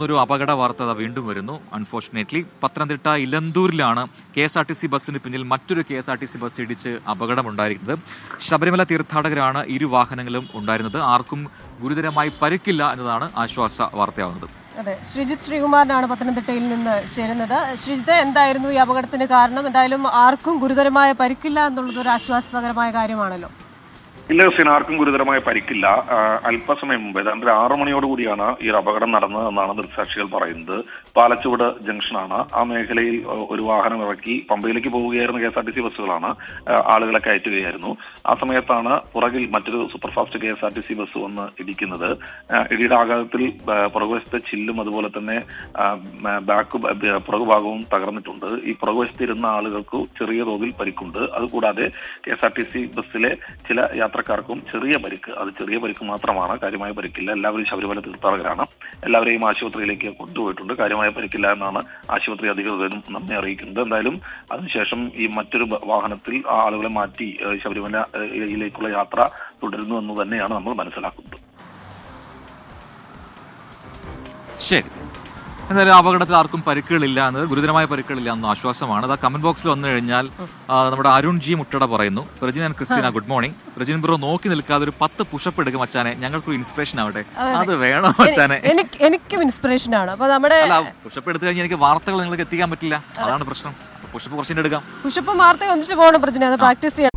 ഒരു അപകട വാർത്ത വീണ്ടും വരുന്നു. അൺഫോർച്ചുനേറ്റ്ലി പത്തനംതിട്ട ഇലന്തൂരിലാണ് KSRTC ബസ്സിന് പിന്നിൽ മറ്റൊരു KSRTC ബസ് ഇടിച്ച് അപകടമുണ്ടായിരിക്കുന്നത്. ശബരിമല തീർത്ഥാടകരാണ് ഇരു വാഹനങ്ങളും ഉണ്ടായിരുന്നത്. ആർക്കും ഗുരുതരമായി പരിക്കില്ല എന്നതാണ് ആശ്വാസ വാർത്തയാവുന്നത്. അതെ, ശ്രീജിത്ത് ശ്രീകുമാറിനാണ് പത്തനംതിട്ടയിൽ നിന്ന് ചേരുന്നത്. ശ്രീജിത്ത്, എന്തായിരുന്നു ഈ അപകടത്തിന് കാരണം? എന്തായാലും ആർക്കും ഗുരുതരമായ പരിക്കില്ല എന്നുള്ളത് ഒരു ആശ്വാസകരമായ കാര്യമാണല്ലോ. ഇല്ല ഹുസൈൻ, ആർക്കും ഗുരുതരമായ പരിക്കില്ല. അല്പസമയം മുമ്പ് ഏതാണ്ട് 6 മണിയോടുകൂടിയാണ് ഈ ഒരു അപകടം നടന്നതെന്നാണ് ദൃക്സാക്ഷികൾ പറയുന്നത്. പാലച്ചുവട് ജംഗ്ഷനാണ്. ആ മേഖലയിൽ ഒരു വാഹനം ഇറക്കി പമ്പയിലേക്ക് പോവുകയായിരുന്ന KSRTC ബസ്സുകളാണ് ആളുകളെ കയറ്റുകയായിരുന്നു. ആ സമയത്താണ് പുറകിൽ മറ്റൊരു സൂപ്പർഫാസ്റ്റ് KSRTC ബസ് വന്ന് ഇടിക്കുന്നത്. ഇടിയുടെ ആഘാതത്തിൽ പുറകുവശത്തെ ചില്ലും അതുപോലെ തന്നെ പുറകുഭാഗവും തകർന്നിട്ടുണ്ട്. ഈ പുറകുവശത്ത് ഇരുന്ന ആളുകൾക്ക് ചെറിയ തോതിൽ പരിക്കുണ്ട്. അതുകൂടാതെ KSRTC ബസ്സിലെ ചില യാത്രക്കാർക്കും ചെറിയ പരിക്ക്, അത് ചെറിയ പരിക്ക് മാത്രമാണ്, കാര്യമായ പരിക്കില്ല. എല്ലാവരും ശബരിമല തീർത്ഥാടകരാണ്. എല്ലാവരെയും ആശുപത്രിയിലേക്ക് കൊണ്ടുപോയിട്ടുണ്ട്. കാര്യമായ പരിക്കില്ല എന്നാണ് ആശുപത്രി അധികൃതരും നമ്മെ അറിയിക്കുന്നത്. എന്തായാലും അതിനുശേഷം ഈ മറ്റൊരു വാഹനത്തിൽ ആ ആളുകളെ മാറ്റി ശബരിമലയിലേക്കുള്ള യാത്ര തുടരുന്നു എന്ന് തന്നെയാണ് നമ്മൾ മനസ്സിലാക്കുന്നത്. ശരി, എന്തായാലും അപകടത്തിൽ ആർക്കും പരിക്കുകളില്ല എന്നത്, ഗുരുതരമായ പരിക്കുകളില്ല എന്ന ആശ്വാസമാണ്. അത് കമന്റ് ബോക്സിൽ വന്നു കഴിഞ്ഞാൽ നമ്മുടെ അരുൺ ജി മുട്ടട പറയുന്നു, Rejin and Christina good morning. Rejin bro നോക്കി നിൽക്കാതെ ഒരു 10 പുഷപ്പ് എടുക്കും മച്ചാനെ, ഞങ്ങൾക്കൊരു ഇൻസ്പിറേഷൻ ആവട്ടെ. അത് വേണം മച്ചാനെ, എനിക്കും ഇൻസ്പിറേഷൻ ആണ്. അപ്പൊ നമ്മുടെ പുഷപ്പ് എടുത്തു കഴിഞ്ഞാൽ എനിക്ക് വാർത്തകൾ നിങ്ങൾക്ക് എത്തിക്കാൻ പറ്റില്ല, അതാണ് പ്രശ്നം. പുഷപ്പ് കുറച്ചിട്ട് എടുക്കാം. പുഷപ്പ് വാർത്ത ഒന്നിച്ചു പോകണം പ്രജന, അത് പ്രാക്ടീസ് ചെയ്യാം.